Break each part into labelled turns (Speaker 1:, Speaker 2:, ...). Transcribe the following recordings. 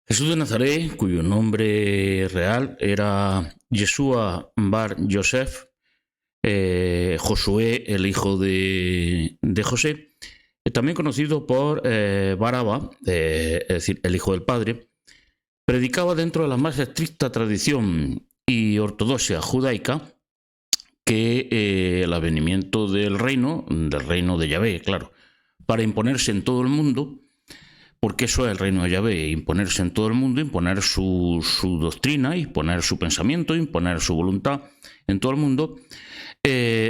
Speaker 1: Jesús de Nazaret, cuyo nombre real era Yeshua Bar Yosef, Josué, el hijo de José, también conocido por Baraba, es decir, el hijo del padre, predicaba dentro de la más estricta tradición y ortodoxia judaica que el advenimiento del reino de Yahvé, claro, para imponerse en todo el mundo, porque eso es el reino de Yahvé, imponerse en todo el mundo, imponer su doctrina, imponer su pensamiento, imponer su voluntad en todo el mundo,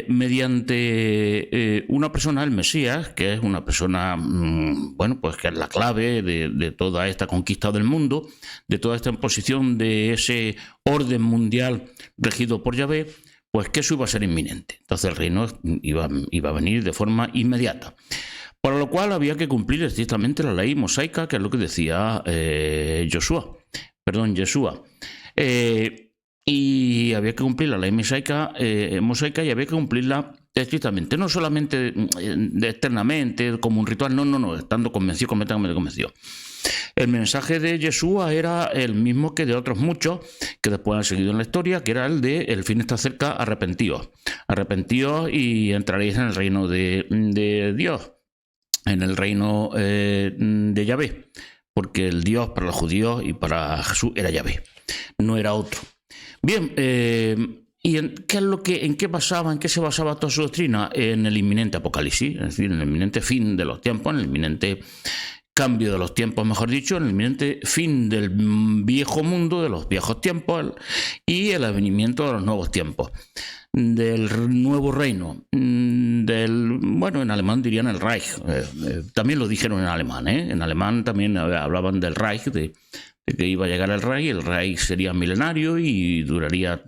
Speaker 1: mediante una persona, el Mesías, que es una persona, bueno, pues que es la clave de toda esta conquista del mundo, de toda esta imposición de ese orden mundial regido por Yahvé, pues que eso iba a ser inminente. Entonces el reino iba a venir de forma inmediata. Para lo cual había que cumplir estrictamente la ley mosaica, que es lo que decía Yeshua. Y había que cumplir la ley mosaica y había que cumplirla estrictamente, no solamente externamente, como un ritual, no, estando convencido, completamente convencido. El mensaje de Yeshua era el mismo que de otros muchos que después han seguido en la historia, que era el de el fin está cerca, arrepentíos y entraréis en el reino de Dios, en el reino de Yahvé, porque el Dios para los judíos y para Jesús era Yahvé, no era otro. Bien, ¿y en qué se basaba toda su doctrina? En el inminente apocalipsis, es decir, en el inminente fin de los tiempos, en el inminente cambio de los tiempos, mejor dicho, en el inminente fin del viejo mundo, de los viejos tiempos, y el advenimiento de los nuevos tiempos, del nuevo reino, bueno, en alemán dirían el Reich, también lo dijeron en alemán, en alemán también hablaban del Reich, de que iba a llegar el Reich sería milenario y duraría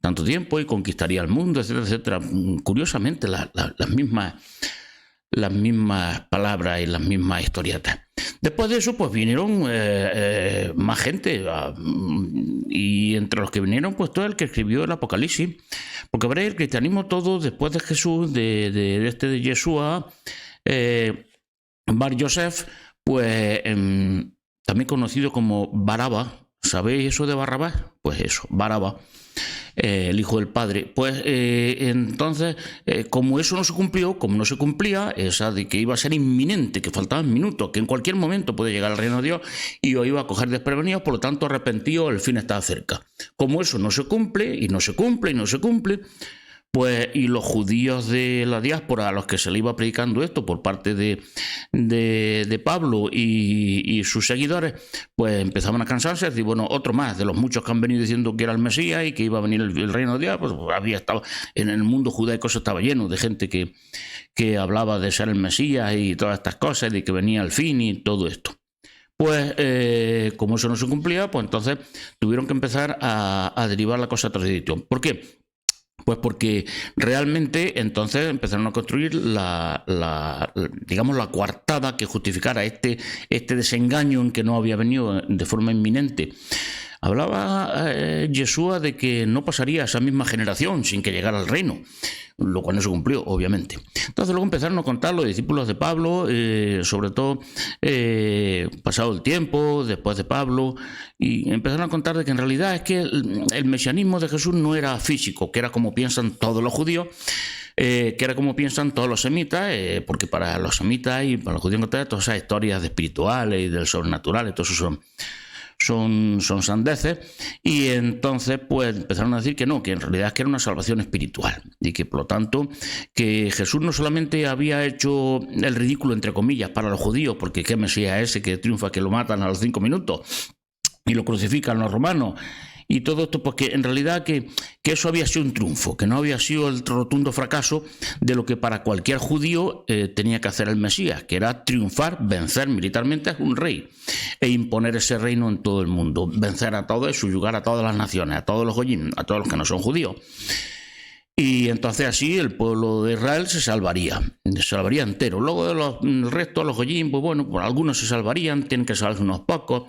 Speaker 1: tanto tiempo y conquistaría el mundo, etcétera, etcétera. Curiosamente, las mismas palabras y las mismas historietas. Después de eso, pues vinieron más gente, y entre los que vinieron, pues todo el que escribió el Apocalipsis, porque veréis, el cristianismo todo después de Jesús, de Yeshua, Bar Yosef, pues también conocido como Baraba. ¿Sabéis eso de Barrabás? Pues eso, Baraba, el hijo del padre. Pues entonces, como eso no se cumplió, como no se cumplía esa de que iba a ser inminente, que faltaban minutos, que en cualquier momento puede llegar al reino de Dios y os iba a coger desprevenidos, por lo tanto arrepentidos, el fin está cerca. Como eso no se cumple y no se cumple y no se cumple, pues, y los judíos de la diáspora a los que se le iba predicando esto por parte de Pablo y sus seguidores, pues empezaban a cansarse, decir, bueno, otro más de los muchos que han venido diciendo que era el Mesías y que iba a venir el reino de Dios, pues había estado en el mundo judaico, eso estaba lleno de gente que hablaba de ser el Mesías y todas estas cosas, de que venía el fin y todo esto. Pues como eso no se cumplía, pues entonces tuvieron que empezar a derivar la cosa a otra dirección. ¿Por qué? Pues porque realmente entonces empezaron a construir digamos, la coartada que justificara este desengaño en que no había venido de forma inminente. Hablaba Yeshua de que no pasaría esa misma generación sin que llegara al reino, lo cual no se cumplió, obviamente. Entonces luego empezaron a contar los discípulos de Pablo, sobre todo pasado el tiempo, después de Pablo, y empezaron a contar de que en realidad es que el mesianismo de Jesús no era físico, que era como piensan todos los judíos, que era como piensan todos los semitas, porque para los semitas y para los judíos todas esas historias de espirituales y del sobrenatural, todo eso son sandeces, y entonces pues empezaron a decir que no, que en realidad es que era una salvación espiritual y que por lo tanto que Jesús no solamente había hecho el ridículo entre comillas para los judíos, porque qué Mesías ese que triunfa, que lo matan a los 5 minutos y lo crucifican los romanos y todo esto, pues que en realidad que eso había sido un triunfo, que no había sido el rotundo fracaso de lo que para cualquier judío tenía que hacer el Mesías, que era triunfar, vencer militarmente a un rey e imponer ese reino en todo el mundo, vencer a todos, subyugar a todas las naciones, a todos los goyim, a todos los que no son judíos. Y entonces así el pueblo de Israel se salvaría entero. Luego el resto, los goyim, pues bueno, pues algunos se salvarían, tienen que salvarse unos pocos,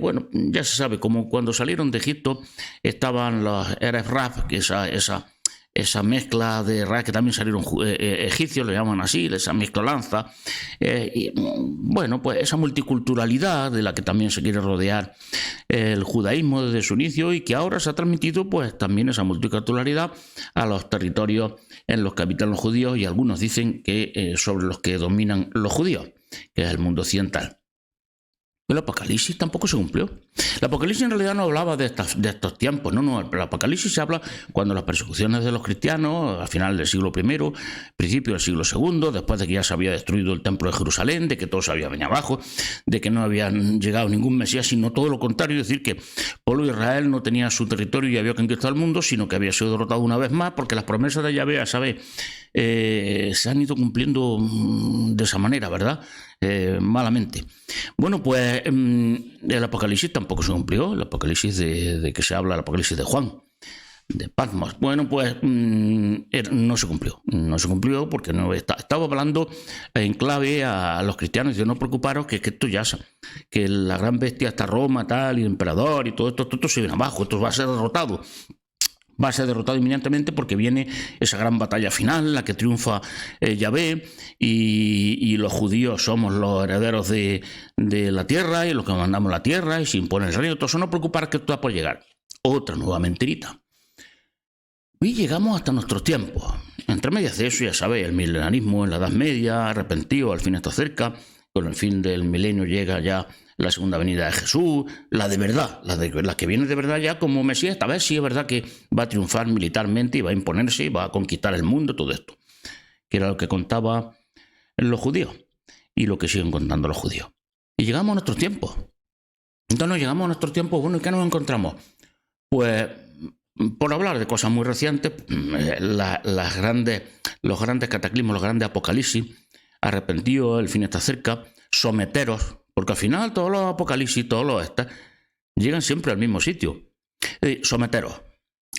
Speaker 1: bueno, ya se sabe, como cuando salieron de Egipto estaban los Erez Rab, que esa esa mezcla de razas, que también salieron egipcios, le llaman así, esa mezcolanza, y bueno, pues esa multiculturalidad de la que también se quiere rodear el judaísmo desde su inicio, y que ahora se ha transmitido pues también esa multiculturalidad a los territorios en los que habitan los judíos, y algunos dicen que sobre los que dominan los judíos, que es el mundo occidental. El Apocalipsis tampoco se cumplió. El Apocalipsis en realidad no hablaba de estos tiempos, no. El Apocalipsis se habla cuando las persecuciones de los cristianos, al final del siglo I, principio del siglo II, después de que ya se había destruido el templo de Jerusalén, de que todo se había venido abajo, de que no había llegado ningún Mesías, sino todo lo contrario, es decir, que el pueblo de Israel no tenía su territorio y había conquistado el mundo, sino que había sido derrotado una vez más, porque las promesas de Yahvé, ¿sabes?, se han ido cumpliendo de esa manera, ¿verdad? Malamente. Bueno, pues el Apocalipsis tampoco se cumplió, el Apocalipsis de que se habla, el Apocalipsis de Juan, de Patmos. Bueno, pues no se cumplió porque no estaba hablando en clave a los cristianos, diciendo: no preocuparos, que esto ya, que la gran bestia hasta Roma, tal, y el emperador y todo esto se viene abajo, esto va a ser derrotado. Va a ser derrotado inminentemente porque viene esa gran batalla final, la que triunfa Yahvé, y los judíos somos los herederos de la tierra y los que mandamos la tierra, y se impone el reino. Entonces no preocupar, que esto va por llegar. Otra nueva mentirita. Y llegamos hasta nuestros tiempos. Entre medias de eso, ya sabéis, el milenarismo en la Edad Media, arrepentido, al fin está cerca. Con el fin del milenio llega ya la segunda venida de Jesús, la de verdad, la que viene de verdad ya como Mesías. Esta vez sí es verdad que va a triunfar militarmente y va a imponerse y va a conquistar el mundo, todo esto, que era lo que contaban los judíos y lo que siguen contando los judíos. Y llegamos a nuestros tiempos. Entonces llegamos a nuestros tiempos, bueno, ¿y qué nos encontramos? Pues, por hablar de cosas muy recientes, los grandes cataclismos, los grandes apocalipsis: arrepentidos, el fin está cerca, someteros, porque al final todos los apocalipsis, todos los llegan siempre al mismo sitio. Someteros,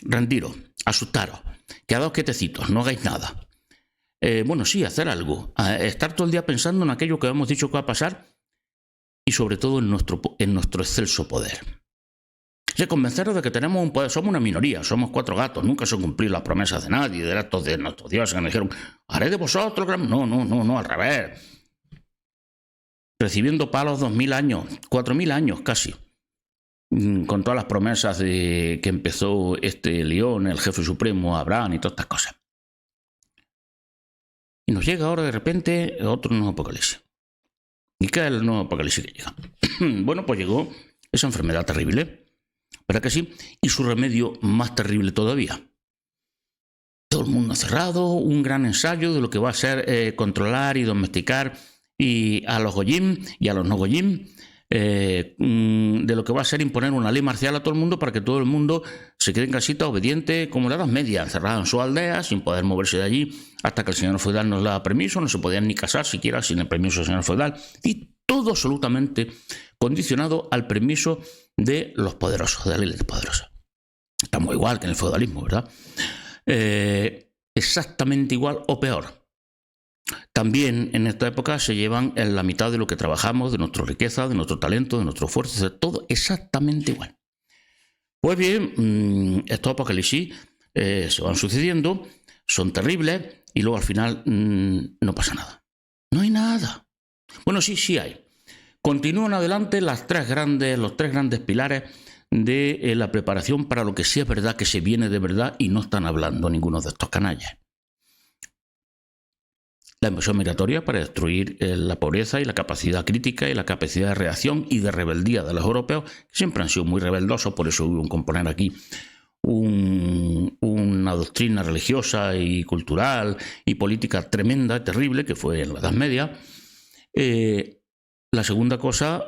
Speaker 1: rendiros, asustaros, quedaos quietecitos, no hagáis nada. Bueno, sí, hacer algo, estar todo el día pensando en aquello que hemos dicho que va a pasar, y sobre todo en nuestro excelso poder. Convenceros de que tenemos un poder, somos una minoría, somos 4 gatos, nunca se han cumplido las promesas de nadie, de actos de nuestros dioses que me dijeron: haré de vosotros. No, al revés. Recibiendo palos 2000 años, 4000 años casi, con todas las promesas que empezó este León, el jefe supremo, Abraham y todas estas cosas. Y nos llega ahora de repente otro nuevo apocalipsis. ¿Y qué es el nuevo apocalipsis que llega? Bueno, pues llegó esa enfermedad terrible, ¿verdad que sí? Y su remedio más terrible todavía. Todo el mundo cerrado, un gran ensayo de lo que va a ser controlar y domesticar y a los goyim y a los no goyim, de lo que va a ser imponer una ley marcial a todo el mundo para que todo el mundo se quede en casita obediente, como en la Edad Media, encerrado en su aldea sin poder moverse de allí hasta que el señor feudal nos da permiso. No se podían ni casar siquiera sin el permiso del señor feudal, y todo absolutamente condicionado al permiso de los poderosos, de la élite poderosa. Estamos igual que en el feudalismo, ¿verdad? Exactamente igual o peor. También en esta época se llevan en la mitad de lo que trabajamos, de nuestra riqueza, de nuestro talento, de nuestro esfuerzo, de todo exactamente igual. Pues bien, estos apocalipsis se van sucediendo, son terribles, y luego al final no pasa nada. No hay nada. Bueno, sí hay. Continúan adelante los tres grandes pilares de la preparación para lo que sí es verdad, que se viene de verdad, y no están hablando ninguno de estos canallas. La invasión migratoria para destruir la pobreza y la capacidad crítica y la capacidad de reacción y de rebeldía de los europeos, que siempre han sido muy rebeldosos. Por eso hubo que componer aquí una doctrina religiosa y cultural y política tremenda, terrible, que fue en la Edad Media. La segunda cosa,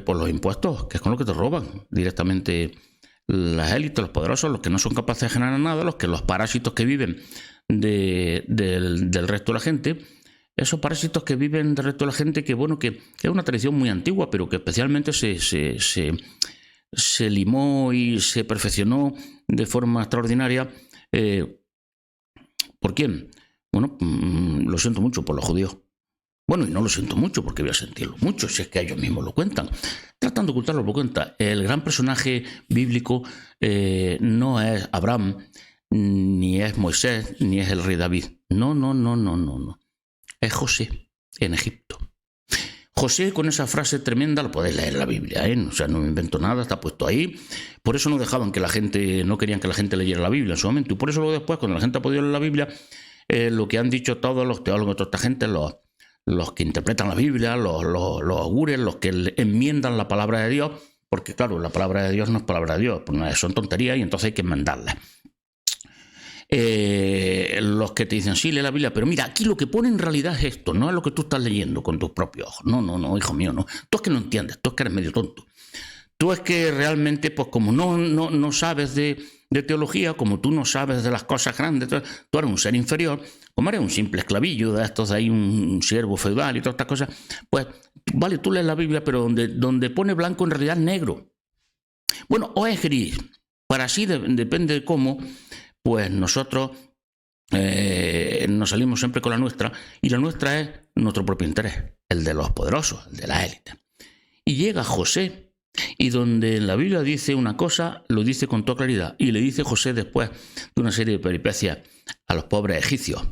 Speaker 1: por los impuestos, que es con lo que te roban directamente las élites, los poderosos, los que no son capaces de generar nada, los parásitos que viven del resto de la gente. Esos parásitos que viven del resto de la gente, que bueno, que es una tradición muy antigua, pero que especialmente se limó y se perfeccionó de forma extraordinaria. ¿Por quién? Bueno, lo siento mucho por los judíos. Bueno, y no lo siento mucho, porque voy a sentirlo mucho, si es que ellos mismos lo cuentan. Tratan de ocultarlo por cuenta. El gran personaje bíblico no es Abraham, ni es Moisés, ni es el rey David. No, no, no, no, no, no. Es José, en Egipto. José, con esa frase tremenda, lo podéis leer en la Biblia, ¿eh? O sea, no me invento nada, está puesto ahí. Por eso no dejaban que la gente, no querían que la gente leyera la Biblia en su momento. Y por eso luego después, cuando la gente ha podido leer la Biblia, lo que han dicho todos los teólogos, toda esta gente, los que interpretan la Biblia, los augures, los que enmiendan la palabra de Dios, porque claro, la palabra de Dios no es palabra de Dios, pues son tonterías y entonces hay que enmendarla. Los que te dicen, sí, lee la Biblia, pero mira, aquí lo que pone en realidad es esto, no es lo que tú estás leyendo con tus propios ojos. No, no, no, hijo mío, no. Tú es que no entiendes, tú es que eres medio tonto. Tú es que realmente, pues como no sabes de teología, como tú no sabes de las cosas grandes, tú eres un ser inferior, como eres un simple esclavillo de estos de ahí, un siervo feudal y todas estas cosas, pues vale, tú lees la Biblia, pero donde pone blanco en realidad es negro. Bueno, o es gris, para así depende de cómo, pues nosotros nos salimos siempre con la nuestra, y la nuestra es nuestro propio interés, el de los poderosos, el de la élite. Y llega José, y donde en la Biblia dice una cosa, lo dice con toda claridad, y le dice José después de una serie de peripecias a los pobres egipcios,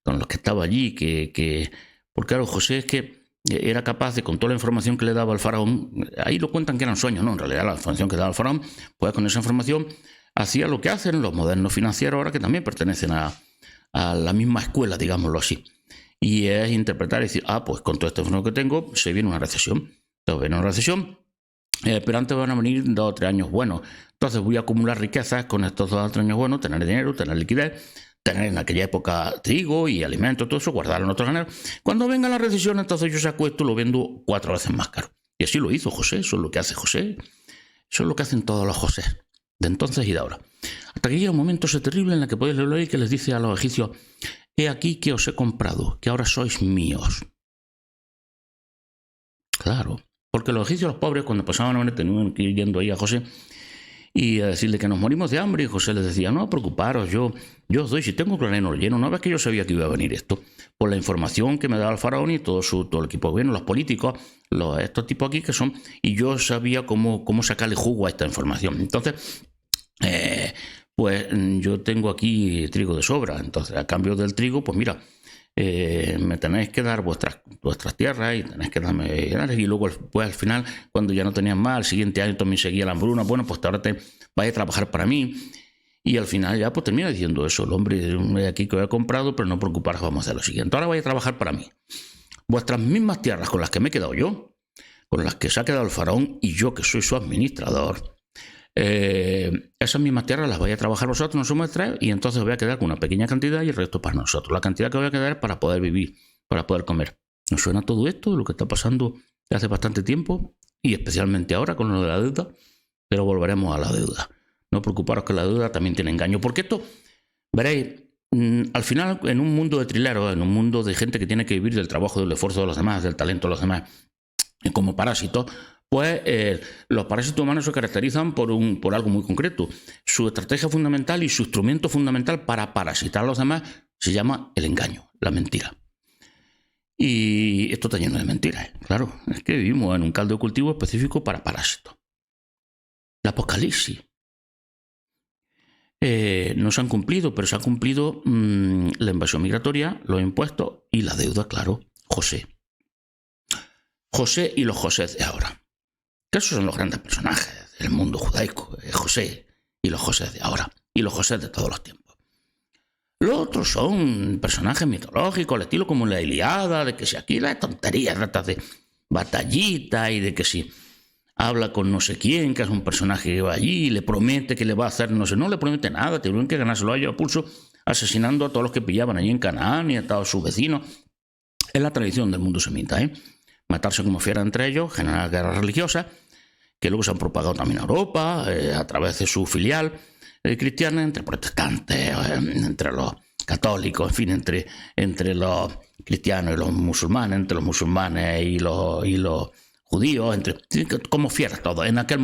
Speaker 1: con los que estaba allí, porque claro, José es que era capaz de, con toda la información que le daba al faraón, ahí lo cuentan que eran sueños, no, en realidad la información que daba al faraón, pues con esa información hacía lo que hacen los modernos financieros ahora, que también pertenecen a la misma escuela, digámoslo así. Y es interpretar y decir, pues con toda esta información que tengo, se viene una recesión. Entonces viene una recesión, pero antes van a venir 2 o 3 años buenos. Entonces voy a acumular riquezas con estos 2 o 3 años buenos, tener dinero, tener liquidez, tener en aquella época trigo y alimentos, todo eso, guardarlo en otro dinero. Cuando venga la recesión, entonces yo saco esto y lo vendo 4 veces más caro. Y así lo hizo José, eso es lo que hace José. Eso es lo que hacen todos los José, de entonces y de ahora. Hasta que llega un momento ese terrible en el que podéis leerlo ahí, que les dice a los egipcios, he aquí que os he comprado, que ahora sois míos. Claro, porque los egipcios, los pobres, cuando pasaban hambre, tenían que ir yendo ahí a José y a decirle que nos morimos de hambre, y José les decía, no preocuparos, yo os doy, si tengo un granero lleno. No ves que yo sabía que iba a venir esto, por la información que me daba el faraón y todo el equipo de gobierno, los políticos, estos tipos aquí que son, y yo sabía cómo sacarle jugo a esta información. Entonces, pues yo tengo aquí trigo de sobra, entonces a cambio del trigo, pues mira, me tenéis que dar vuestras tierras y tenéis que darme, y luego pues al final, cuando ya no tenían más, el siguiente año también seguía la hambruna, bueno, pues ahora vais a trabajar para mí, y al final ya pues termina diciendo eso, el hombre aquí que os he comprado, pero no preocuparos, vamos a hacer lo siguiente, ahora vais a trabajar para mí, vuestras mismas tierras con las que me he quedado yo, con las que se ha quedado el faraón y yo que soy su administrador, esas mismas tierras las vais a trabajar vosotros, nos somos traer, y entonces voy a quedar con una pequeña cantidad y el resto para nosotros. La cantidad que voy a quedar es para poder vivir, para poder comer. ¿Nos suena todo esto? Lo que está pasando hace bastante tiempo y especialmente ahora con lo de la deuda, pero volveremos a la deuda. No preocuparos que la deuda también tiene engaño, porque esto, veréis, al final en un mundo de trileros, en un mundo de gente que tiene que vivir del trabajo, del esfuerzo de los demás, del talento de los demás, como parásitos, pues los parásitos humanos se caracterizan por algo muy concreto. Su estrategia fundamental y su instrumento fundamental para parasitar a los demás se llama el engaño, la mentira. Y esto está lleno de mentiras, claro. Es que vivimos en un caldo de cultivo específico para parásitos. El Apocalipsis. No se han cumplido, pero se ha cumplido la invasión migratoria, los impuestos y la deuda, claro. José y los José de ahora. Que esos son los grandes personajes del mundo judaico, José y los José de ahora, y los José de todos los tiempos. Los otros son personajes mitológicos, al estilo como la Ilíada, de que si aquí las tonterías, ratas de batallita, y de que si habla con no sé quién, que es un personaje que va allí, y le promete que le va a hacer, no le promete nada, tuvieron que ganárselo a ellos a pulso, asesinando a todos los que pillaban allí en Canaán y a todos sus vecinos. Es la tradición del mundo semita, matarse como fiera entre ellos, generar guerras religiosas, que luego se han propagado también a Europa, a través de su filial cristiana, entre protestantes, entre los católicos, en fin, entre los cristianos y los musulmanes, entre los musulmanes y los judíos, como fieras todos. En aquellos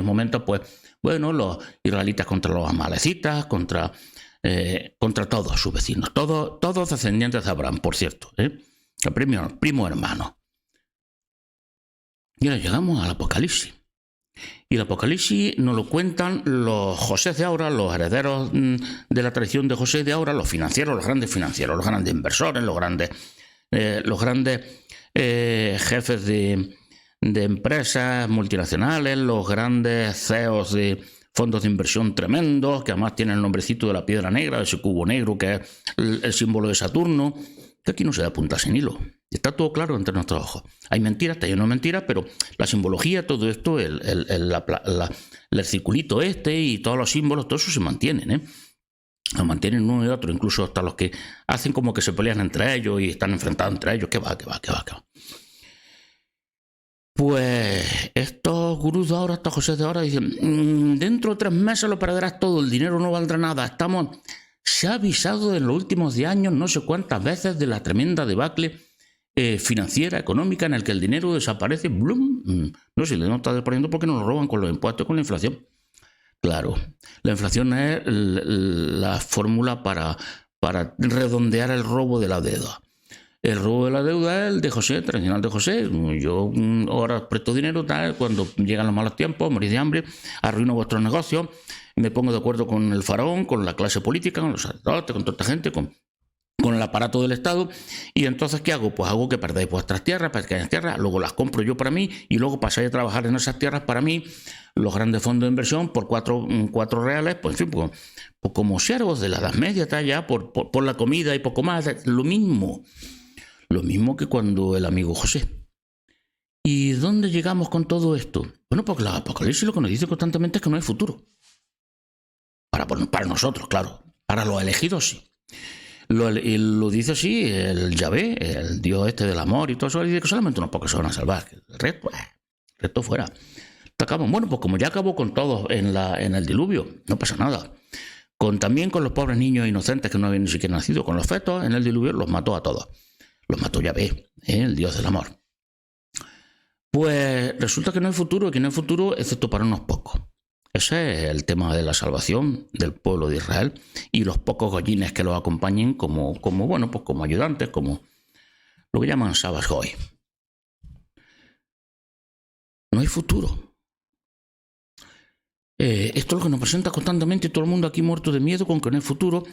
Speaker 1: momentos, pues, bueno, los israelitas contra los amalecitas, contra todos sus vecinos, todos descendientes de Abraham, por cierto, el primo hermano. Y ahora llegamos al Apocalipsis. Y el Apocalipsis nos lo cuentan los José de ahora, los herederos de la tradición de José de ahora, los financieros, los grandes inversores, los grandes jefes de empresas multinacionales, los grandes CEOs de fondos de inversión tremendos, que además tienen el nombrecito de la piedra negra, de ese cubo negro que es el símbolo de Saturno, que aquí no se da punta sin hilo. Está todo claro entre nuestros ojos. Hay mentiras, está lleno de mentiras, pero la simbología, todo esto, el circulito y todos los símbolos, todo eso se mantienen, ¿eh? Lo mantienen uno y otro, incluso hasta los que hacen como que se pelean entre ellos y están enfrentados entre ellos. ¿Qué va? Pues estos gurús de ahora, estos José de ahora, dicen, dentro de 3 meses lo perderás todo, el dinero no valdrá nada. Se ha avisado en los últimos 10 años no sé cuántas veces de la tremenda debacle financiera, económica, en el que el dinero desaparece. ¡Blum! No sé, le no está desapareciendo porque nos lo roban con los impuestos, con la inflación. Claro, la inflación es la fórmula para redondear el robo de la deuda. El robo de la deuda es el de José, tradicional de José. Yo ahora presto dinero, tal, cuando llegan los malos tiempos, morís de hambre, arruino vuestros negocios, me pongo de acuerdo con el faraón, con la clase política, con los sacerdotes, con toda esta gente, con el aparato del Estado, y entonces ¿qué hago? Pues hago que perdáis vuestras tierras, pequeñas tierras, luego las compro yo para mí, y luego pasáis a trabajar en esas tierras para mí, los grandes fondos de inversión, por 4 reales, pues en fin, pues como siervos de la Edad Media, tal, ya, por la comida y poco más, lo mismo que cuando el amigo José. ¿Y dónde llegamos con todo esto? Bueno, porque la Apocalipsis lo que nos dice constantemente es que no hay futuro. Para nosotros, claro. Para los elegidos, sí. Lo dice así el Yahvé, el Dios este del amor y todo eso, dice que solamente unos pocos se van a salvar. El resto fuera. Bueno, pues como ya acabó con todos en el diluvio, no pasa nada. También con los pobres niños inocentes que no habían ni siquiera nacido, con los fetos en el diluvio, los mató a todos. Los mató Yahvé, el Dios del amor. Pues resulta que no hay futuro, excepto para unos pocos. Ese es el tema de la salvación del pueblo de Israel y los pocos goyines que los acompañen como ayudantes, como lo que llaman Sabbath Goy. No hay futuro. Esto es lo que nos presenta constantemente todo el mundo aquí muerto de miedo con que no hay futuro,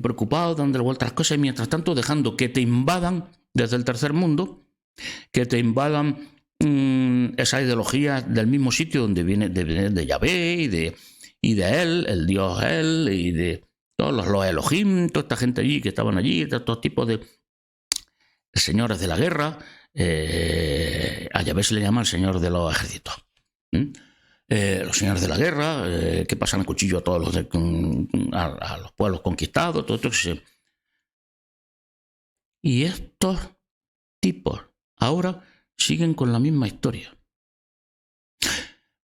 Speaker 1: preocupado, dándole vuelta a las cosas y mientras tanto dejando que te invadan desde el tercer mundo, que te invadan esa ideología del mismo sitio donde viene de Yahvé y de él, el Dios él, y de todos los Elohim, toda esta gente allí que estaban allí, de todo tipo de señores de la guerra. A Yahvé se le llama el señor de los ejércitos. Los señores de la guerra, que pasan el cuchillo a todos a los pueblos conquistados, todo esto. Y estos tipos ahora siguen con la misma historia.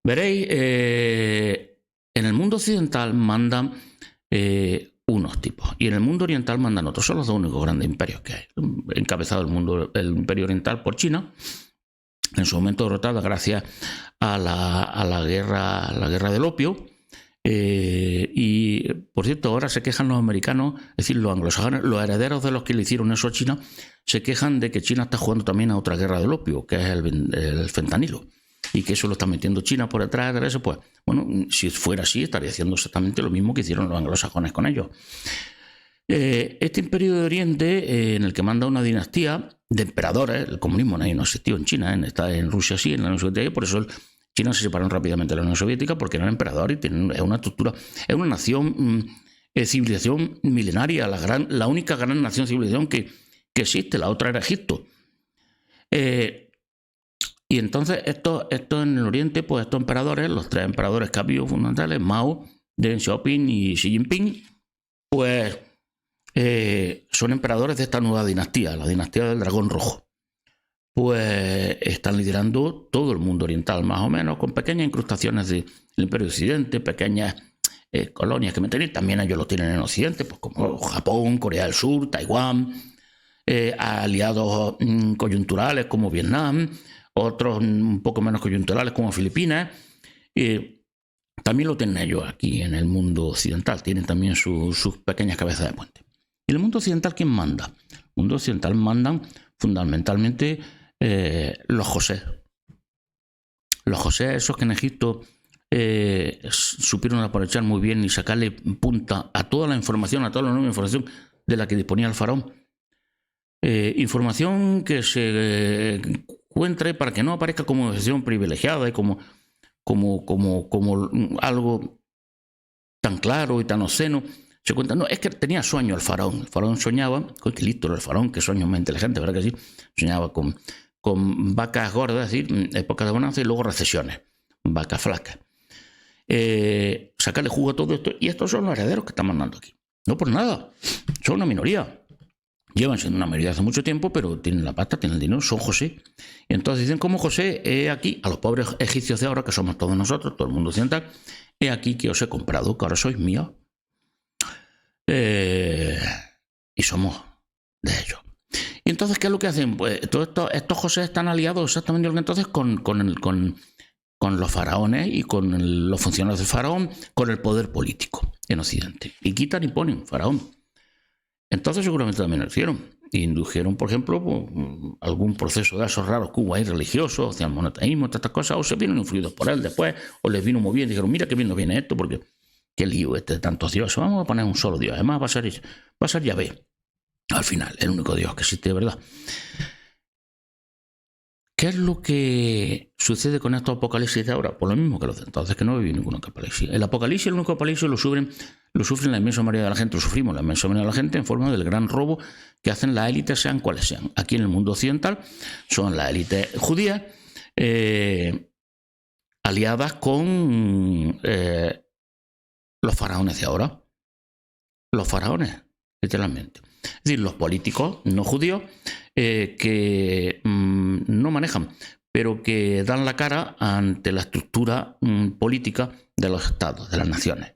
Speaker 1: Veréis, en el mundo occidental mandan unos tipos y en el mundo oriental mandan otros. Son los dos únicos grandes imperios que hay. Encabezado el imperio oriental por China, en su momento derrotada gracias a la guerra del opio. Y por cierto, ahora se quejan los americanos, es decir, los anglosajones, los herederos de los que le hicieron eso a China, se quejan de que China está jugando también a otra guerra del opio, que es el fentanilo, y que eso lo está metiendo China por detrás de eso. Pues bueno, si fuera así, estaría haciendo exactamente lo mismo que hicieron los anglosajones con ellos. Este imperio de Oriente, en el que manda una dinastía de emperadores, el comunismo no existió en China, está en Rusia sí, en la Unión Soviética, por eso China se separó rápidamente de la Unión Soviética porque eran emperadores y es una estructura, es una nación, civilización milenaria, la única gran nación civilización que existe, la otra era Egipto. Y entonces esto en el Oriente, pues estos emperadores, los 3 emperadores que ha habido fundamentales, Mao, Deng Xiaoping y Xi Jinping, pues son emperadores de esta nueva dinastía, la dinastía del dragón rojo. Pues están liderando todo el mundo oriental, más o menos, con pequeñas incrustaciones del Imperio de Occidente, pequeñas colonias que meten, también ellos lo tienen en Occidente, pues como Japón, Corea del Sur, Taiwán, aliados coyunturales como Vietnam, otros un poco menos coyunturales como Filipinas. También lo tienen ellos aquí en el mundo occidental, tienen también sus pequeñas cabezas de puente. ¿Y el mundo occidental quién manda? El mundo occidental mandan fundamentalmente los José. Los José, esos que en Egipto supieron aprovechar muy bien y sacarle punta a toda la información, a toda la nueva información de la que disponía el faraón. Información que se encuentre para que no aparezca como información privilegiada y como algo tan claro y tan obsceno. Se cuenta, no, es que tenía sueño el faraón. El faraón soñaba, qué listo era el faraón, qué sueño más inteligente, ¿verdad que sí? Soñaba con vacas gordas, es decir, época de bonanza y luego recesiones, vacas flacas. Sacarle jugo a todo esto, y estos son los herederos que están mandando aquí. No por nada, son una minoría. Llevan siendo una mayoría hace mucho tiempo, pero tienen la pasta, tienen el dinero, son José. Y entonces dicen, como José, aquí, a los pobres egipcios de ahora, que somos todos nosotros, todo el mundo occidental, he aquí que os he comprado, que ahora sois míos. Y somos de ellos. Y entonces, ¿qué es lo que hacen? Pues todos estos José están aliados exactamente entonces con los faraones y con los funcionarios del faraón, con el poder político en Occidente. Y quitan y ponen faraón. Entonces seguramente también lo hicieron. Indujeron, por ejemplo, algún proceso de esos raros que hubo ahí religiosos, hacia el monoteísmo, todas estas cosas, o se vieron influidos por él después, o les vino muy bien, dijeron, mira qué bien nos viene esto, porque qué lío este de tantos dioses, vamos a poner un solo Dios, además va a ser Yahvé, al final, el único Dios que existe de verdad. ¿Qué es lo que sucede con estos apocalipsis de ahora? Pues lo mismo que los de entonces, que no viví ningún apocalipsis. El apocalipsis, el único apocalipsis, lo sufren la inmensa mayoría de la gente, lo sufrimos la inmensa mayoría de la gente en forma del gran robo que hacen las élites, sean cuales sean. Aquí en el mundo occidental son las élites judías aliadas con los faraones de ahora. Los faraones, literalmente. Es decir, los políticos no judíos que no manejan, pero que dan la cara ante la estructura política de los estados, de las naciones,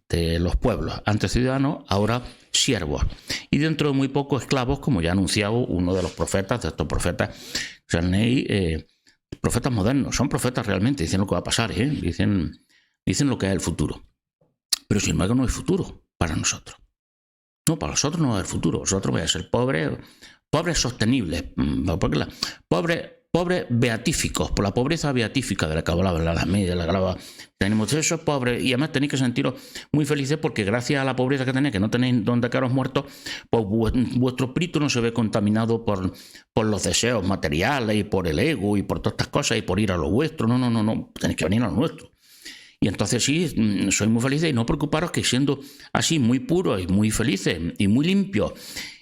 Speaker 1: de los pueblos, antes ciudadanos, ahora siervos. Y dentro de muy poco esclavos, como ya ha anunciado uno de los profetas, de estos profetas, Sarney, profetas modernos, son profetas realmente, dicen lo que va a pasar, dicen lo que es el futuro. Pero sin embargo no hay futuro para nosotros. No, para nosotros no va a haber futuro. Nosotros vamos a ser pobres sostenibles, pobres beatíficos, por la pobreza beatífica de la que hablaba en la Edad Media, la grava. Tenemos esos pobres, y además tenéis que sentiros muy felices porque gracias a la pobreza que tenéis, que no tenéis donde quedaros muertos, pues vuestro espíritu no se ve contaminado por los deseos materiales y por el ego y por todas estas cosas y por ir a lo vuestro. No, tenéis que venir a lo nuestro. Y entonces sí, sois muy felices y no preocuparos que siendo así muy puros y muy felices y muy limpios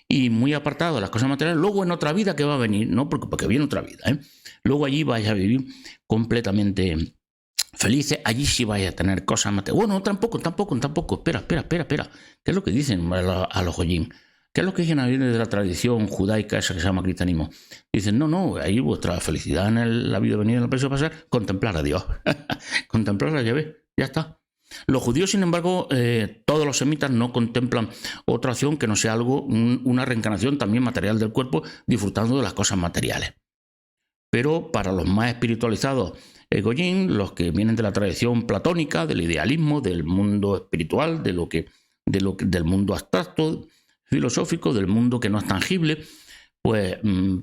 Speaker 1: y muy apartados de las cosas materiales, luego en otra vida que va a venir, no porque viene otra vida, luego allí vais a vivir completamente felices, allí sí vais a tener cosas materiales. Bueno, tampoco, espera, ¿qué es lo que dicen a los Goyín? ¿Qué es lo que dicen a de la tradición judaica esa que se llama cristianismo? Dicen, no, ahí vuestra felicidad en la vida venida, en el precio pasar, contemplar a Dios. Contemplar a Yahvé, ya está. Los judíos, sin embargo, todos los semitas no contemplan otra acción que no sea algo, una reencarnación también material del cuerpo, disfrutando de las cosas materiales. Pero para los más espiritualizados, Goyín, los que vienen de la tradición platónica, del idealismo, del mundo espiritual, del mundo abstracto, filosófico, del mundo que no es tangible, pues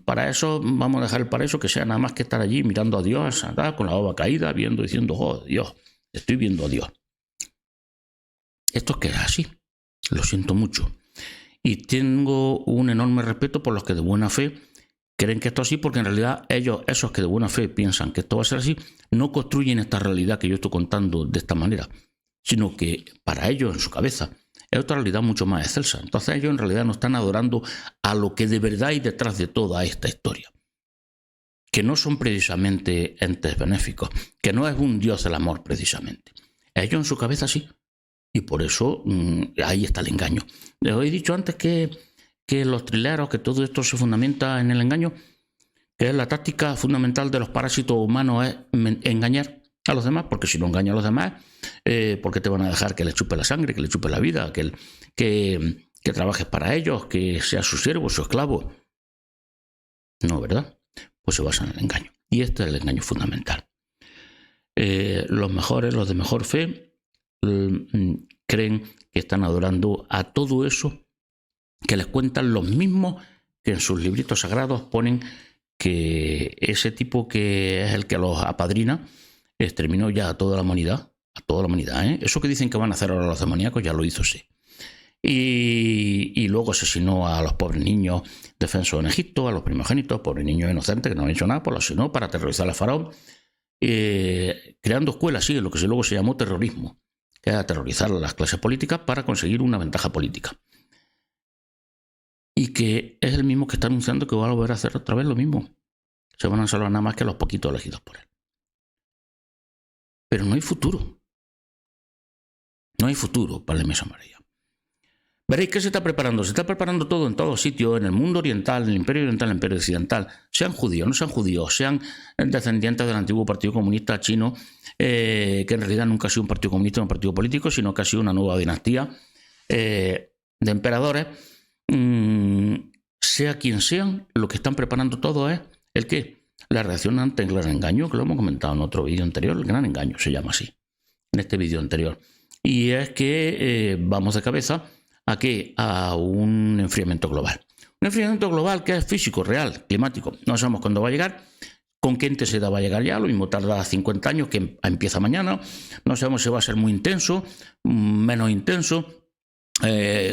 Speaker 1: para eso vamos a dejar el paraíso que sea nada más que estar allí mirando a Dios, ¿verdad? Con la baba caída, diciendo, oh Dios, estoy viendo a Dios. Esto es que es así, lo siento mucho. Y tengo un enorme respeto por los que de buena fe creen que esto es así, porque en realidad ellos, esos que de buena fe piensan que esto va a ser así, no construyen esta realidad que yo estoy contando de esta manera, sino que para ellos en su cabeza es otra realidad mucho más excelsa. Entonces ellos en realidad no están adorando a lo que de verdad hay detrás de toda esta historia, que no son precisamente entes benéficos, que no es un Dios del amor precisamente. Ellos en su cabeza sí, y por eso ahí está el engaño. Les he dicho antes que los trileros, que todo esto se fundamenta en el engaño, que es la táctica fundamental de los parásitos humanos, es engañar a los demás, porque si no engaña a los demás, ¿por qué te van a dejar que le chupe la sangre, que le chupe la vida, que trabajes para ellos, que seas su siervo, su esclavo? No, ¿verdad? Pues se basa en el engaño. Y este es el engaño fundamental. Los mejores, los de mejor fe, creen que están adorando a todo eso que les cuentan los mismos que en sus libritos sagrados ponen que ese tipo que es el que los apadrina exterminó ya a toda la humanidad, ¿eh? Eso que dicen que van a hacer ahora los demoníacos ya lo hizo, sí. Y luego asesinó a los pobres niños defensos en Egipto, a los primogénitos, pobres niños inocentes que no han hecho nada, pues los asesinó para aterrorizar al faraón, creando escuelas, sí, lo que luego se llamó terrorismo, que era aterrorizar a las clases políticas para conseguir una ventaja política. Y que es el mismo que está anunciando que va a volver a hacer otra vez lo mismo. Se van a salvar nada más que los poquitos elegidos por él. Pero no hay futuro. No hay futuro para la Mesa Amarilla. Veréis que se está preparando. Se está preparando todo en todos sitios, en el mundo oriental, en el imperio oriental, en el imperio occidental. Sean judíos, no sean judíos, sean descendientes del antiguo Partido Comunista chino, que en realidad nunca ha sido un partido comunista, un partido político, sino que ha sido una nueva dinastía de emperadores. Sea quien sean, lo que están preparando todo es el qué, la reacción ante el gran engaño, que lo hemos comentado en otro vídeo anterior. El gran engaño se llama así, en este vídeo anterior. Y es que vamos de cabeza a qué, a un enfriamiento global. Un enfriamiento global que es físico, real, climático. No sabemos cuándo va a llegar, con qué intensidad va a llegar ya. Lo mismo tarda 50 años que empieza mañana. No sabemos si va a ser muy intenso, menos intenso.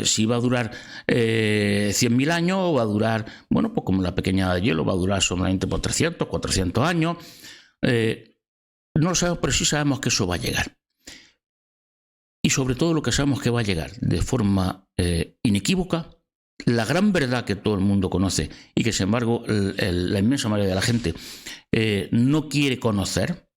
Speaker 1: Si va a durar 100.000 años o va a durar, bueno, pues como la pequeña de hielo, va a durar solamente por 300, 400 años. No lo sabemos, pero sí sabemos que eso va a llegar. Y sobre todo lo que sabemos que va a llegar de forma inequívoca, la gran verdad que todo el mundo conoce y que sin embargo la inmensa mayoría de la gente no quiere conocer,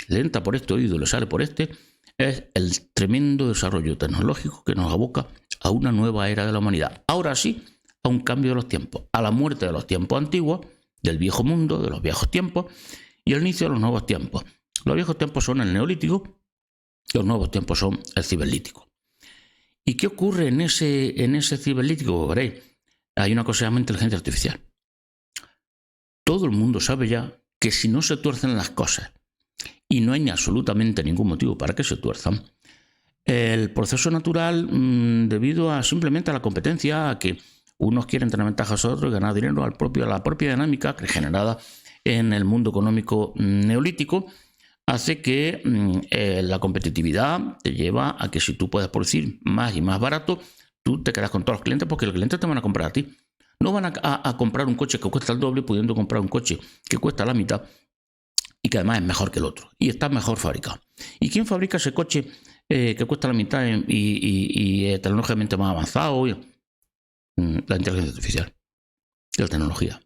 Speaker 1: le entra por este oído y le sale por este, es el tremendo desarrollo tecnológico que nos aboca a una nueva era de la humanidad. Ahora sí, a un cambio de los tiempos, a la muerte de los tiempos antiguos, del viejo mundo, de los viejos tiempos, y al inicio de los nuevos tiempos. Los viejos tiempos son el neolítico, los nuevos tiempos son el ciberlítico. ¿Y qué ocurre en ese ciberlítico? Veréis, hay una cosa que se llama inteligencia artificial. Todo el mundo sabe ya que si no se tuercen las cosas, y no hay ni absolutamente ningún motivo para que se tuerzan, el proceso natural, debido a simplemente a la competencia, a que unos quieren tener ventajas a otros y ganar dinero, a la propia dinámica generada en el mundo económico neolítico, hace que la competitividad te lleva a que si tú puedes producir más y más barato, tú te quedas con todos los clientes porque los clientes te van a comprar a ti. No van a comprar un coche que cuesta el doble pudiendo comprar un coche que cuesta la mitad y que además es mejor que el otro y está mejor fabricado. ¿Y quién fabrica ese coche que cuesta la mitad y tecnológicamente más avanzado? La inteligencia artificial, la tecnología.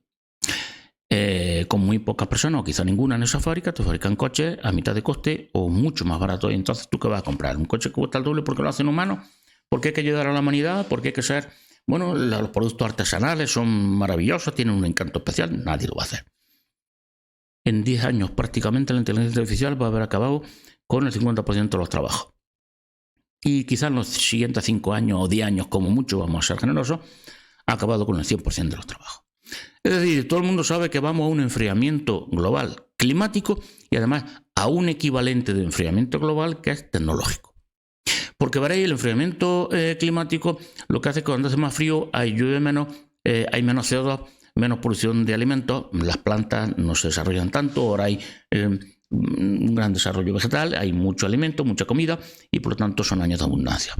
Speaker 1: Con muy pocas personas o quizá ninguna en esa fábrica te fabrican coches a mitad de coste o mucho más barato. Y entonces tú qué vas a comprar, un coche que cuesta el doble porque lo hacen humanos, porque hay que ayudar a la humanidad, porque hay que ser, bueno, los productos artesanales son maravillosos, tienen un encanto especial. Nadie lo va a hacer. En 10 años prácticamente la inteligencia artificial va a haber acabado con el 50% de los trabajos. Y quizás en los siguientes 5 años o 10 años como mucho, vamos a ser generosos, ha acabado con el 100% de los trabajos. Es decir, todo el mundo sabe que vamos a un enfriamiento global climático y además a un equivalente de enfriamiento global que es tecnológico. Porque veréis, el enfriamiento climático lo que hace es que cuando hace más frío llueve menos, hay menos CO2, menos producción de alimentos, las plantas no se desarrollan tanto, ahora hay un gran desarrollo vegetal, hay mucho alimento, mucha comida y por lo tanto son años de abundancia.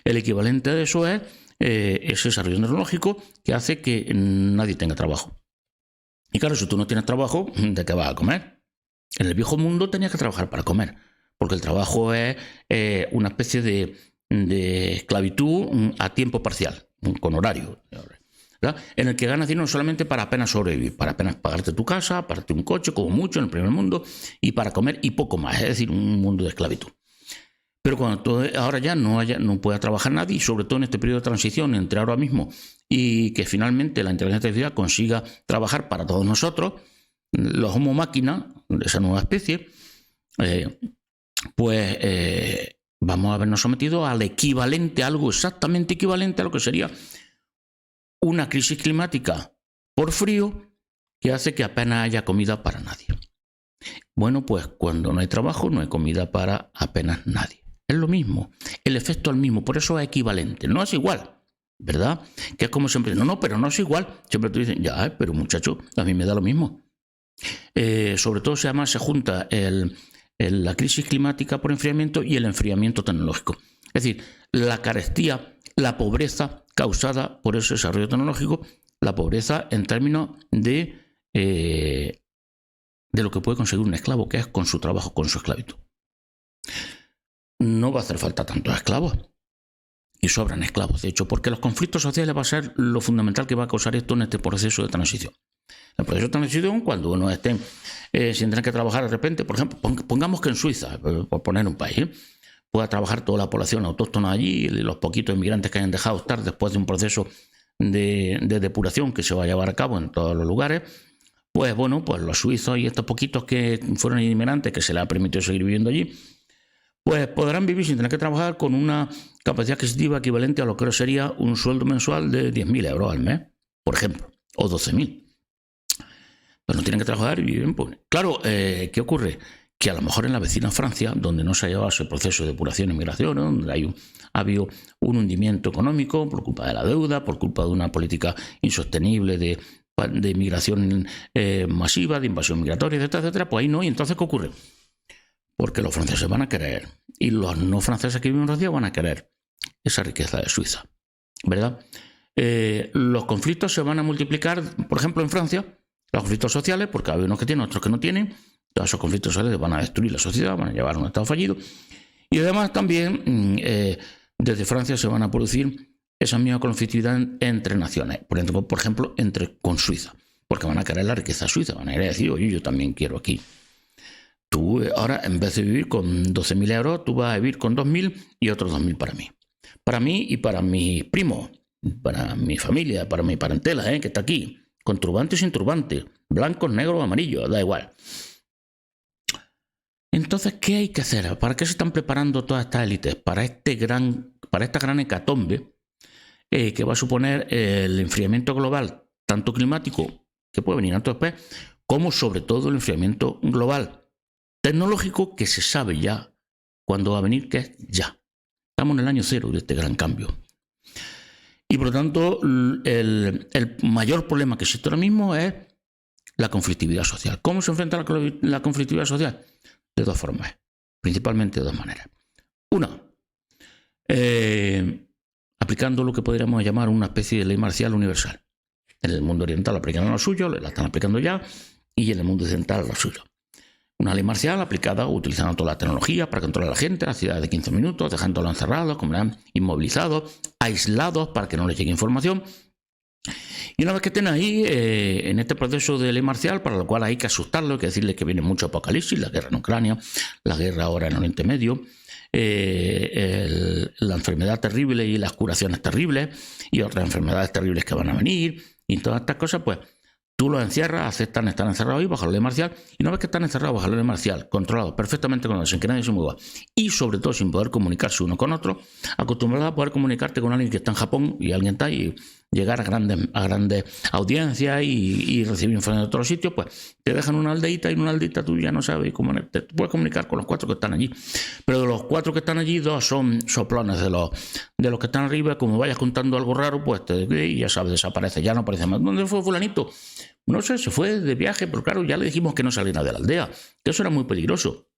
Speaker 1: El equivalente de eso es ese desarrollo tecnológico que hace que nadie tenga trabajo. Y claro, si tú no tienes trabajo, ¿de qué vas a comer? En el viejo mundo tenías que trabajar para comer, porque el trabajo es una especie de esclavitud a tiempo parcial, con horario, ¿verdad? En el que ganas dinero solamente para apenas sobrevivir, para apenas pagarte tu casa, pagarte un coche, como mucho en el primer mundo, y para comer y poco más, es decir, un mundo de esclavitud. Pero cuando ahora ya no pueda trabajar nadie, y sobre todo en este periodo de transición entre ahora mismo y que finalmente la inteligencia artificial consiga trabajar para todos nosotros, los homo máquina, de esa nueva especie, vamos a vernos sometidos al equivalente, algo exactamente equivalente a lo que sería una crisis climática por frío que hace que apenas haya comida para nadie. Bueno, pues cuando no hay trabajo, no hay comida para apenas nadie. Es lo mismo, el efecto es el mismo, por eso es equivalente, no es igual, ¿verdad? Que es como siempre, no, pero no es igual. Siempre te dicen, ya, pero muchacho, a mí me da lo mismo. Sobre todo, además, se junta la crisis climática por enfriamiento y el enfriamiento tecnológico. Es decir, la carestía, la pobreza causada por ese desarrollo tecnológico, la pobreza en términos de lo que puede conseguir un esclavo, que es con su trabajo, con su esclavitud. No va a hacer falta tantos esclavos. Y sobran esclavos, de hecho, porque los conflictos sociales va a ser lo fundamental que va a causar esto en este proceso de transición. El proceso de transición, cuando uno esté sin tener que trabajar de repente, por ejemplo, pongamos que en Suiza, por poner un país, pueda trabajar toda la población autóctona allí, los poquitos inmigrantes que hayan dejado estar después de un proceso de depuración que se va a llevar a cabo en todos los lugares, pues bueno, pues los suizos y estos poquitos que fueron inmigrantes que se les ha permitido seguir viviendo allí, pues podrán vivir sin tener que trabajar con una capacidad adquisitiva equivalente a lo que sería un sueldo mensual de 10.000 euros al mes, por ejemplo, o 12.000. Pues no tienen que trabajar y viven. Pues. Claro, ¿qué ocurre? Que a lo mejor en la vecina Francia, donde no se ha llevado ese proceso de depuración y migración, donde ha habido un hundimiento económico por culpa de la deuda, por culpa de una política insostenible de migración masiva, de invasión migratoria, etcétera, etcétera, pues ahí no. Y entonces, ¿qué ocurre? Porque los franceses van a querer, y los no franceses que viven en Francia van a querer esa riqueza de Suiza, ¿verdad? Los conflictos se van a multiplicar, por ejemplo, en Francia, los conflictos sociales, porque hay unos que tienen, otros que no tienen. Todos esos conflictos sociales van a destruir la sociedad, van a llevar a un estado fallido. Y además también desde Francia se van a producir esa misma conflictividad entre naciones, por ejemplo, con Suiza, porque van a querer la riqueza suiza, van a ir a decir, oye, yo también quiero aquí. Tú ahora, en vez de vivir con 12.000 euros, tú vas a vivir con 2.000 y otros 2.000 para mí. Para mí y para mis primos, para mi familia, para mi parentela, que está aquí, con turbante y sin turbante, blancos, negros, amarillos, da igual. Entonces, ¿qué hay que hacer? ¿Para qué se están preparando todas estas élites? Para esta gran hecatombe que va a suponer el enfriamiento global, tanto climático, que puede venir antes o después, como sobre todo el enfriamiento global tecnológico, que se sabe ya cuándo va a venir, que es ya. Estamos en el año cero de este gran cambio. Y por lo tanto, el mayor problema que existe ahora mismo es la conflictividad social. ¿Cómo se enfrenta la conflictividad social? De dos formas, principalmente de dos maneras. Una, aplicando lo que podríamos llamar una especie de ley marcial universal. En el mundo oriental aplican lo suyo, la están aplicando ya, y en el mundo occidental lo suyo. Una ley marcial aplicada utilizando toda la tecnología para controlar a la gente, a ciudades de 15 minutos, dejándolos encerrados, inmovilizados, aislados para que no les llegue información. Y una vez que estén ahí, en este proceso de ley marcial, para lo cual hay que asustarlos, hay que decirles que viene mucho apocalipsis, la guerra en Ucrania, la guerra ahora en Oriente Medio, la enfermedad terrible y las curaciones terribles, y otras enfermedades terribles que van a venir, y todas estas cosas, pues tú los encierras, aceptan estar encerrados ahí bajo la ley marcial, y una vez que están encerrados bajo la ley marcial, controlados perfectamente con ellos, sin que nadie se mueva, y sobre todo sin poder comunicarse uno con otro, acostumbrados a poder comunicarte con alguien que está en Japón y alguien está ahí, llegar a grandes audiencias y recibir información de otros sitios, pues te dejan una aldeita, y en una aldeita tú ya no sabes cómo te puedes comunicar con los 4 que están allí. Pero de los 4 que están allí, 2 son soplones de los que están arriba. Como vayas contando algo raro, pues y ya sabes, desaparece, ya no aparece más. ¿Dónde fue fulanito? No sé, se fue de viaje, pero claro, ya le dijimos que no saliera de la aldea, que eso era muy peligroso.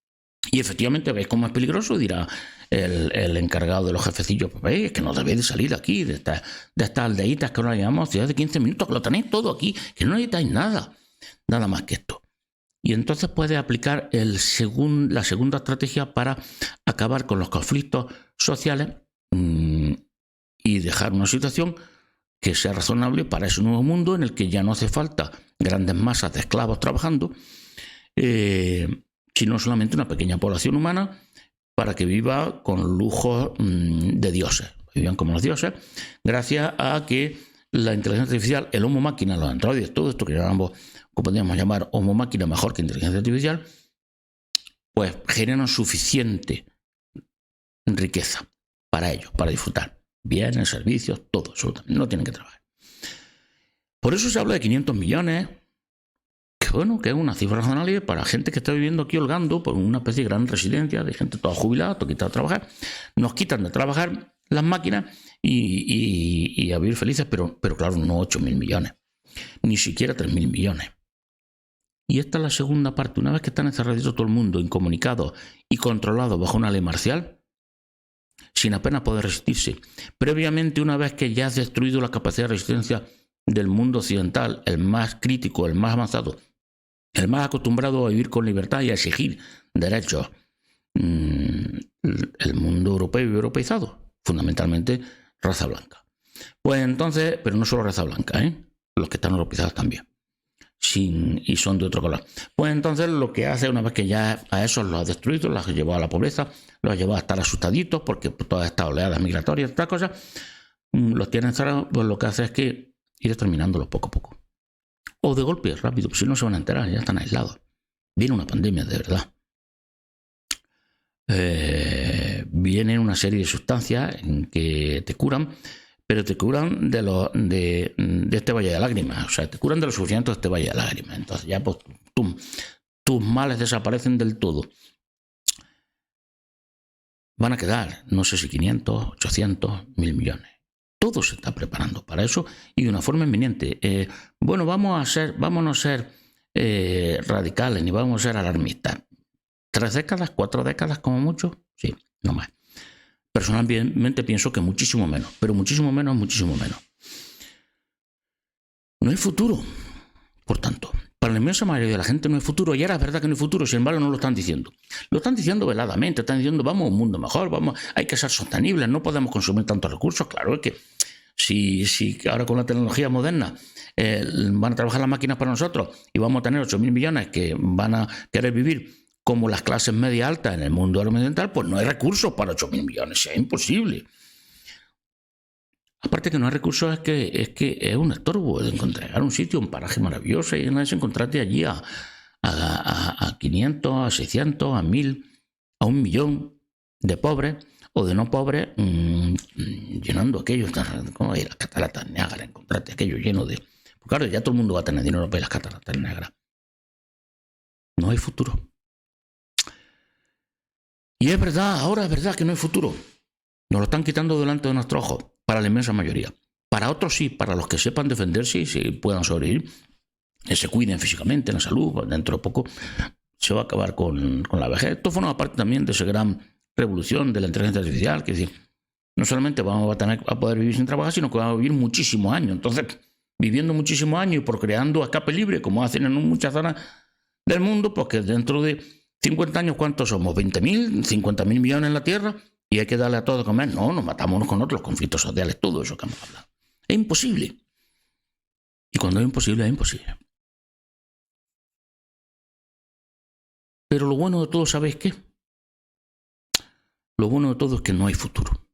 Speaker 1: Y efectivamente, ¿veis cómo es peligroso? Dirá el encargado de los jefecillos, pues veis, es que no debéis de salir aquí, de estas aldeitas que ahora llamamos ciudades de 15 minutos, que lo tenéis todo aquí, que no necesitáis nada más que esto. Y entonces puede aplicar la segunda estrategia para acabar con los conflictos sociales y dejar una situación que sea razonable para ese nuevo mundo en el que ya no hace falta grandes masas de esclavos trabajando, sino solamente una pequeña población humana para que viva con lujos de dioses, vivan como los dioses, gracias a que la inteligencia artificial, el homo máquina, los androides, todo esto que podríamos llamar homo máquina mejor que inteligencia artificial, pues generan suficiente riqueza para ellos, para disfrutar. Bienes, servicios, todo, absolutamente. No tienen que trabajar. Por eso se habla de 500 millones, que es una cifra razonable para gente que está viviendo aquí holgando por una especie de gran residencia, de gente toda jubilada, toda quitada de trabajar. Nos quitan de trabajar las máquinas y a vivir felices, pero claro, no 8.000 millones, ni siquiera 3.000 millones. Y esta es la segunda parte. Una vez que están encerraditos todo el mundo, incomunicados y controlados bajo una ley marcial, sin apenas poder resistirse, previamente, una vez que ya has destruido la capacidad de resistencia del mundo occidental, el más crítico, el más avanzado, el más acostumbrado a vivir con libertad y a exigir derechos, el mundo europeo y europeizado, fundamentalmente raza blanca. Pues entonces, pero no solo raza blanca, los que están europeizados también, y son de otro color. Pues entonces lo que hace, una vez que ya a esos los ha destruido, los ha llevado a la pobreza, los ha llevado a estar asustaditos porque todas estas oleadas migratorias y otras cosas, los tienen cerrados, pues lo que hace es que ir exterminándolos poco a poco. O de golpe, rápido, pues si no se van a enterar, ya están aislados. Viene una pandemia de verdad. Viene una serie de sustancias en que te curan, pero te curan de este valle de lágrimas. O sea, te curan de los sufrimientos de este valle de lágrimas. Entonces ya pues tus males desaparecen del todo. Van a quedar, no sé si 500, 800, 1.000 millones. Todo se está preparando para eso y de una forma inminente. Vámonos a ser radicales, ni vamos a ser alarmistas. 3 décadas, 4 décadas como mucho, sí, no más. Personalmente pienso que muchísimo menos, pero muchísimo menos. No hay futuro, por tanto. Para la inmensa mayoría de la gente no hay futuro, y ahora es verdad que no hay futuro, sin embargo no lo están diciendo. Lo están diciendo veladamente, están diciendo vamos a un mundo mejor, hay que ser sostenibles, no podemos consumir tantos recursos. Claro, es que si ahora con la tecnología moderna van a trabajar las máquinas para nosotros y vamos a tener 8.000 millones que van a querer vivir como las clases media altas en el mundo occidental, pues no hay recursos para 8.000 millones, es imposible. Aparte que no hay recursos, es que es un estorbo de encontrar un sitio, un paraje maravilloso, y nadie se encontrarte allí a 500, a 600, a 1.000, a 1 millón de pobres o de no pobres, llenando aquello, como las cataratas negras, encontrarte aquello lleno de... Pues claro, ya todo el mundo va a tener dinero para las cataratas negras. No hay futuro. Y es verdad, ahora es verdad que no hay futuro. Nos lo están quitando delante de nuestros ojos, para la inmensa mayoría. Para otros sí, para los que sepan defenderse y se puedan sobrevivir, que se cuiden físicamente, en la salud, pues dentro de poco se va a acabar con la vejez. Esto forma parte también de esa gran revolución de la inteligencia artificial, que es decir, no solamente vamos a poder vivir sin trabajar, sino que vamos a vivir muchísimos años. Entonces, viviendo muchísimos años y procreando a escape libre, como hacen en muchas zonas del mundo, pues que dentro de 50 años, ¿cuántos somos? ¿20.000? ¿50.000 millones en la Tierra? Y hay que darle a todo de comer. No, nos matamos unos con otros, los conflictos sociales, todo eso que hemos hablado. Es imposible. Y cuando es imposible, es imposible. Pero lo bueno de todo, ¿sabéis qué? Lo bueno de todo es que no hay futuro.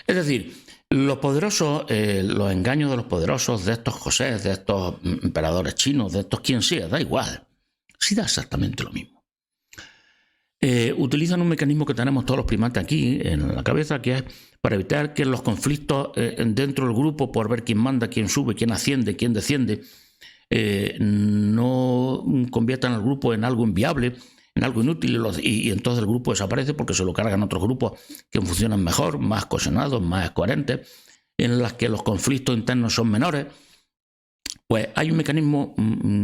Speaker 1: Es decir, los poderosos, los engaños de los poderosos, de estos José, de estos emperadores chinos, de estos quien sea, da igual. Sí da exactamente lo mismo. Utilizan un mecanismo que tenemos todos los primates aquí en la cabeza, que es para evitar que los conflictos dentro del grupo, por ver quién manda, quién sube, quién asciende, quién desciende, no conviertan al grupo en algo inviable, en algo inútil, y entonces el grupo desaparece porque se lo cargan otros grupos que funcionan mejor, más cohesionados, más coherentes, en las que los conflictos internos son menores. Pues hay un mecanismo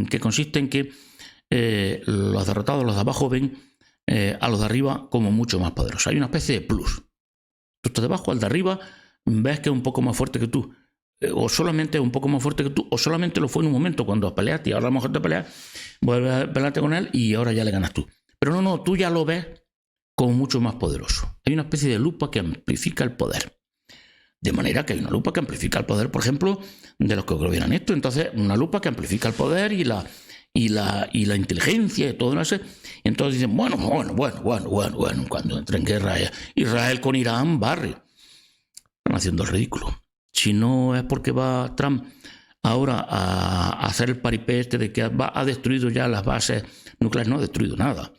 Speaker 1: que consiste en que los derrotados, los de abajo, ven a los de arriba como mucho más poderosos. Hay una especie de plus. Tú estás de abajo, al de arriba ves que es un poco más fuerte que tú, o solamente es un poco más fuerte que tú, o solamente lo fue en un momento cuando peleaste y ahora a lo mejor te peleas, vuelves a pelearte con él y ahora ya le ganas tú. Pero no, tú ya lo ves como mucho más poderoso. Hay una especie de lupa que amplifica el poder. De manera que hay una lupa que amplifica el poder, por ejemplo, de los que gobiernan esto. Entonces, una lupa que amplifica el poder y la inteligencia y todo eso. Entonces dicen, bueno, cuando entre en guerra Israel con Irán, barre. Están haciendo el ridículo. Si no es porque va Trump ahora a hacer el paripé este de que ha destruido ya las bases nucleares, no ha destruido nada.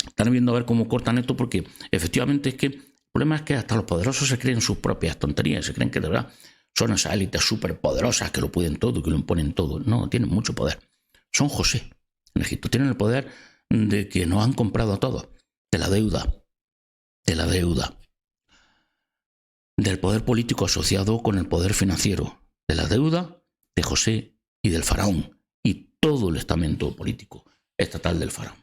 Speaker 1: Están viendo a ver cómo cortan esto, porque efectivamente es que el problema es que hasta los poderosos se creen sus propias tonterías, se creen que de verdad son esas élites súper poderosas que lo pueden todo, que lo imponen todo. No, tienen mucho poder. Son José en Egipto, tienen el poder de que nos han comprado a todos, de la deuda. del poder político asociado con el poder financiero, de la deuda, de José y del faraón, y todo el estamento político estatal del faraón.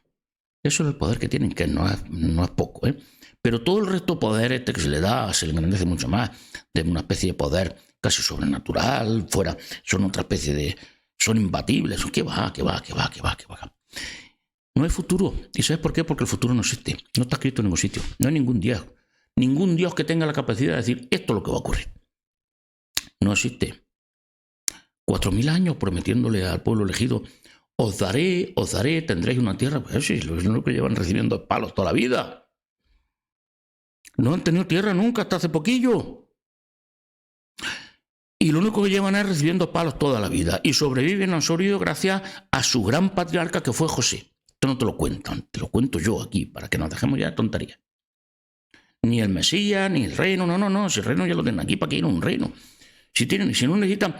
Speaker 1: Eso es el poder que tienen, que no es poco, ¿eh? Pero todo el resto de poder que se le da, se le engrandece mucho más, de una especie de poder casi sobrenatural, fuera, son otra especie de... son imbatibles, ¿qué va? No hay futuro. ¿Y sabes por qué? Porque el futuro no existe, no está escrito en ningún sitio, no hay ningún Dios que tenga la capacidad de decir esto es lo que va a ocurrir. No existe. 4000 años prometiéndole al pueblo elegido, os daré, tendréis una tierra. Pues sí, lo único que llevan recibiendo palos toda la vida. No han tenido tierra nunca, hasta hace poquillo. Y lo único que llevan es recibiendo palos toda la vida. Y sobreviven, han sobrevivido gracias a su gran patriarca que fue José. Esto no te lo cuentan, te lo cuento yo aquí, para que nos dejemos ya de tonterías. Ni el Mesías, ni el reino, no, si el reino ya lo tienen aquí, ¿para qué ir a un reino? Si no necesitan,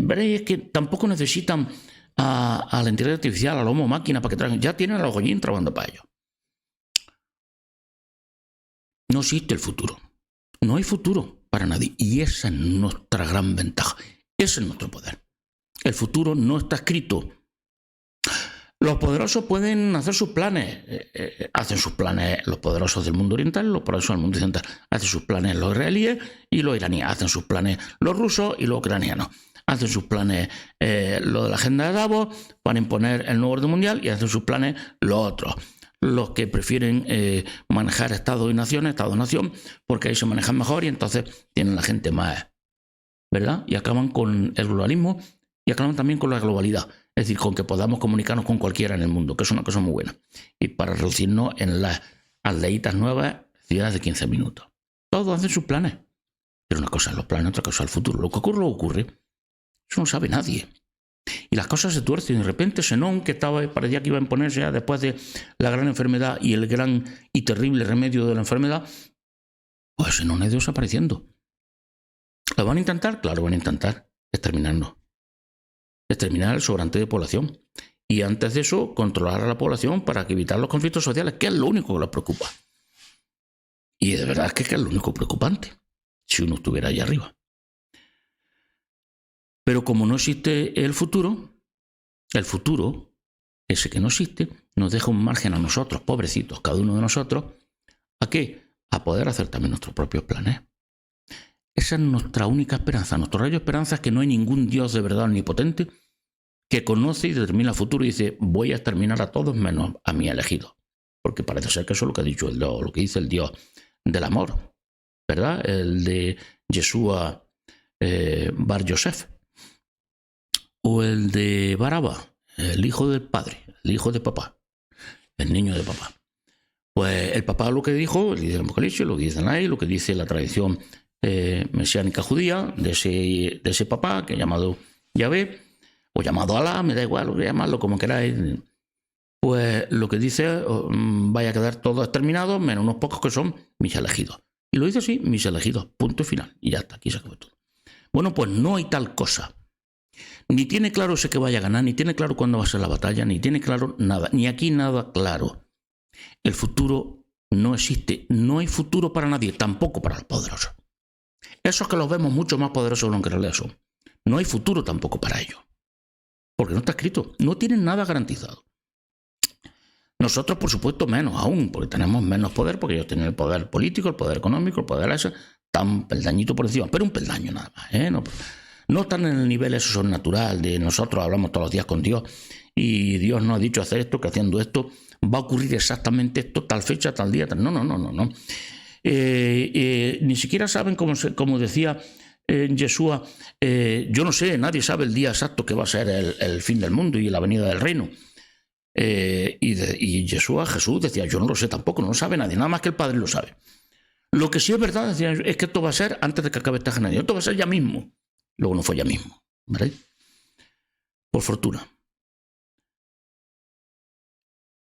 Speaker 1: veréis que tampoco necesitan a la inteligencia artificial, al Homo máquina para que traigan, ya tienen a los Goyín trabajando para ellos. No existe el futuro, no hay futuro para nadie, y esa es nuestra gran ventaja, ese es nuestro poder. El futuro no está escrito. Los poderosos pueden hacer sus planes, hacen sus planes los poderosos del mundo oriental, los poderosos del mundo occidental, hacen sus planes los israelíes y los iraníes, hacen sus planes los rusos y los ucranianos, hacen sus planes lo de la agenda de Davos para imponer el nuevo orden mundial y hacen sus planes los otros, los que prefieren manejar Estado y Nación, porque ahí se manejan mejor y entonces tienen la gente más, ¿verdad? Y acaban con el globalismo y acaban también con la globalidad. Es decir, con que podamos comunicarnos con cualquiera en el mundo, que es una cosa muy buena. Y para reducirnos en las aldeitas nuevas, ciudades de 15 minutos. Todos hacen sus planes. Pero una cosa es los planes, otra cosa es el futuro. Lo que ocurre. Eso no sabe nadie. Y las cosas se tuercen. De repente Zenón, que parecía que iba a imponerse ya después de la gran enfermedad y el gran y terrible remedio de la enfermedad, pues Zenón ha ido desapareciendo. ¿Lo van a intentar? Claro, van a intentar exterminarnos. Exterminar el sobrante de población. Y antes de eso, controlar a la población para evitar los conflictos sociales, que es lo único que les preocupa. Y de verdad es que es lo único preocupante, si uno estuviera allá arriba. Pero como no existe el futuro, ese que no existe, nos deja un margen a nosotros, pobrecitos, cada uno de nosotros, ¿a qué? A poder hacer también nuestros propios planes. Esa es nuestra única esperanza. Nuestro rayo de esperanza es que no hay ningún Dios de verdad omnipotente que conoce y determina el futuro y dice, voy a exterminar a todos menos a mi elegido. Porque parece ser que eso es lo que ha dicho lo que dice el Dios del amor, ¿verdad? El de Yeshua Bar Yosef. O el de Baraba, el hijo del padre, el hijo de papá, el niño de papá. Pues el papá lo que dijo, el líder del Apocalipsis, lo que dice ahí, lo que dice la tradición mesiánica judía de ese papá que llamado Yahvé, o llamado Alá, me da igual, lo que llamarlo como queráis, pues lo que dice, vaya a quedar todos exterminados, menos unos pocos que son mis elegidos. Y lo dice así, mis elegidos, punto final. Y ya está, aquí se acabó todo. Bueno, pues no hay tal cosa. Ni tiene claro ese que vaya a ganar, ni tiene claro cuándo va a ser la batalla, ni tiene claro nada, ni aquí nada claro. El futuro no existe, no hay futuro para nadie, tampoco para los poderosos. Esos que los vemos mucho más poderosos de lo que en realidad son. No hay futuro tampoco para ellos. Porque no está escrito, no tienen nada garantizado. Nosotros, por supuesto, menos aún, porque tenemos menos poder, porque ellos tienen el poder político, el poder económico, el poder ese, tan peldañito por encima, pero un peldaño nada más, No están en el nivel eso sobrenatural de nosotros hablamos todos los días con Dios y Dios nos ha dicho hacer esto, que haciendo esto va a ocurrir exactamente esto, tal fecha, tal día, tal... No. Ni siquiera saben, como decía Yeshua, yo no sé, nadie sabe el día exacto que va a ser el fin del mundo y la venida del reino. Y Yeshua, Jesús, decía, yo no lo sé tampoco, no lo sabe nadie, nada más que el Padre lo sabe. Lo que sí es verdad, decía, es que esto va a ser antes de que acabe esta generación, esto va a ser ya mismo. Luego no fue ya mismo, ¿verdad? Por fortuna.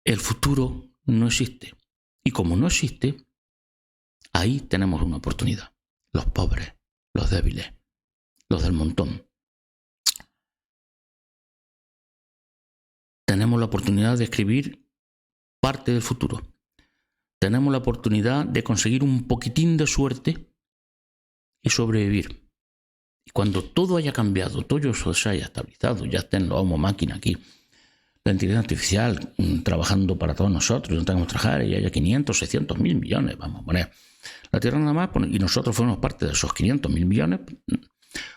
Speaker 1: El futuro no existe. Y como no existe, ahí tenemos una oportunidad. Los pobres, los débiles, los del montón. Tenemos la oportunidad de escribir parte del futuro. Tenemos la oportunidad de conseguir un poquitín de suerte y sobrevivir. Y cuando todo haya cambiado, todo eso se haya estabilizado, ya estén los homo máquina aquí, la inteligencia artificial trabajando para todos nosotros, no tengamos que trabajar y haya 500, 600 mil millones, vamos a poner la Tierra nada más, y nosotros fuimos parte de esos 500 mil millones,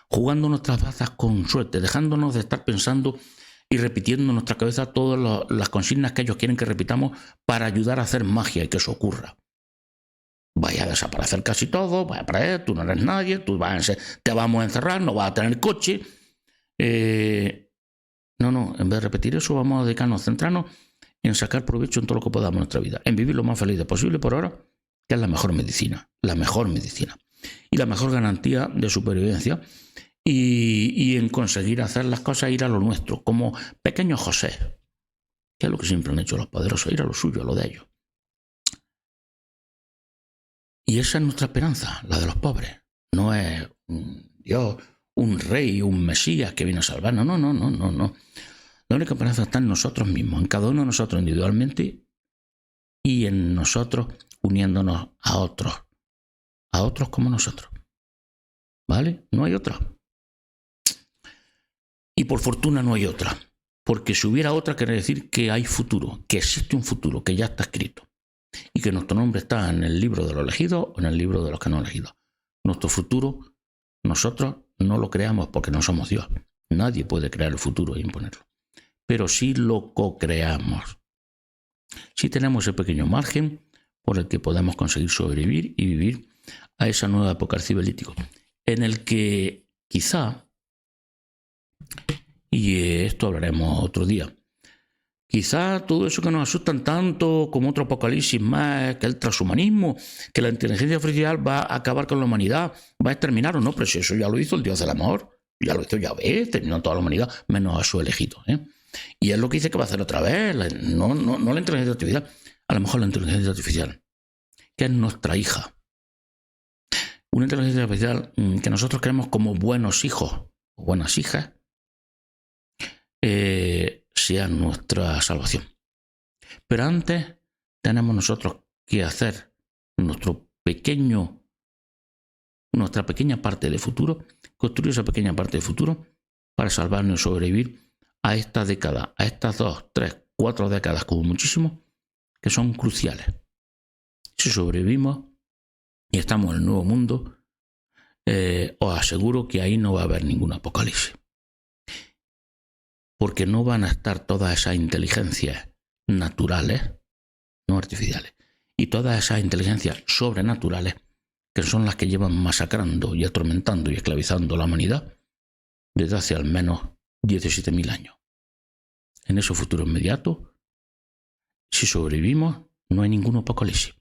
Speaker 1: jugando nuestras bazas con suerte, dejándonos de estar pensando y repitiendo en nuestra cabeza todas las consignas que ellos quieren que repitamos para ayudar a hacer magia y que eso ocurra. Vaya a desaparecer casi todo, vaya para él, tú no eres nadie, te vamos a encerrar, no vas a tener coche. No, en vez de repetir eso, vamos a dedicarnos, centrarnos en sacar provecho en todo lo que podamos en nuestra vida, en vivir lo más feliz posible por ahora, que es la mejor medicina y la mejor garantía de supervivencia, y en conseguir hacer las cosas, ir a lo nuestro, como pequeño José, que es lo que siempre han hecho los poderosos, ir a lo suyo, a lo de ellos. Y esa es nuestra esperanza, la de los pobres. No es Dios, un rey, un mesías que viene a salvarnos. No. La única esperanza está en nosotros mismos, en cada uno de nosotros individualmente y en nosotros uniéndonos a otros como nosotros. ¿Vale? No hay otra. Y por fortuna no hay otra. Porque si hubiera otra, quiere decir que hay futuro, que existe un futuro, que ya está escrito. Y que nuestro nombre está en el libro de los elegidos o en el libro de los que no elegidos. Nuestro futuro, nosotros no lo creamos porque no somos Dios. Nadie puede crear el futuro e imponerlo. Pero sí lo co-creamos. Sí tenemos ese pequeño margen por el que podemos conseguir sobrevivir y vivir a esa nueva época arcibalítico, en el que quizá, y esto hablaremos otro día, quizá todo eso que nos asustan tanto como otro apocalipsis más, que el transhumanismo, que la inteligencia artificial va a acabar con la humanidad, va a exterminar o no, pero si eso ya lo hizo el Dios del amor, ya lo hizo Yahvé, terminó toda la humanidad, menos a su elegido. Y es lo que dice que va a hacer otra vez, no la inteligencia artificial, a lo mejor la inteligencia artificial, que es nuestra hija. Una inteligencia artificial que nosotros creemos como buenos hijos o buenas hijas, sea nuestra salvación. Pero antes tenemos nosotros que hacer nuestra pequeña parte de futuro, construir esa pequeña parte de futuro para salvarnos y sobrevivir a esta década, a estas 2, 3, 4 décadas como muchísimo, que son cruciales. Si sobrevivimos y estamos en el nuevo mundo, os aseguro que ahí no va a haber ningún apocalipsis. Porque no van a estar todas esas inteligencias naturales, no artificiales, y todas esas inteligencias sobrenaturales que son las que llevan masacrando y atormentando y esclavizando a la humanidad desde hace al menos 17.000 años. En ese futuro inmediato, si sobrevivimos, no hay ningún apocalipsis.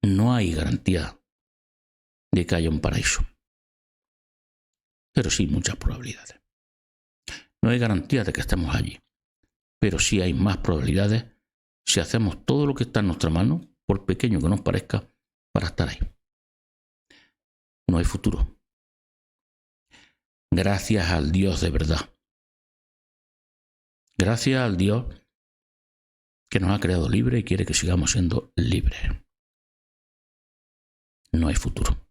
Speaker 1: No hay garantía de que haya un paraíso. Pero sí muchas probabilidades. No hay garantía de que estemos allí, pero sí hay más probabilidades si hacemos todo lo que está en nuestra mano, por pequeño que nos parezca, para estar ahí. No hay futuro. Gracias al Dios de verdad. Gracias al Dios que nos ha creado libres y quiere que sigamos siendo libres. No hay futuro.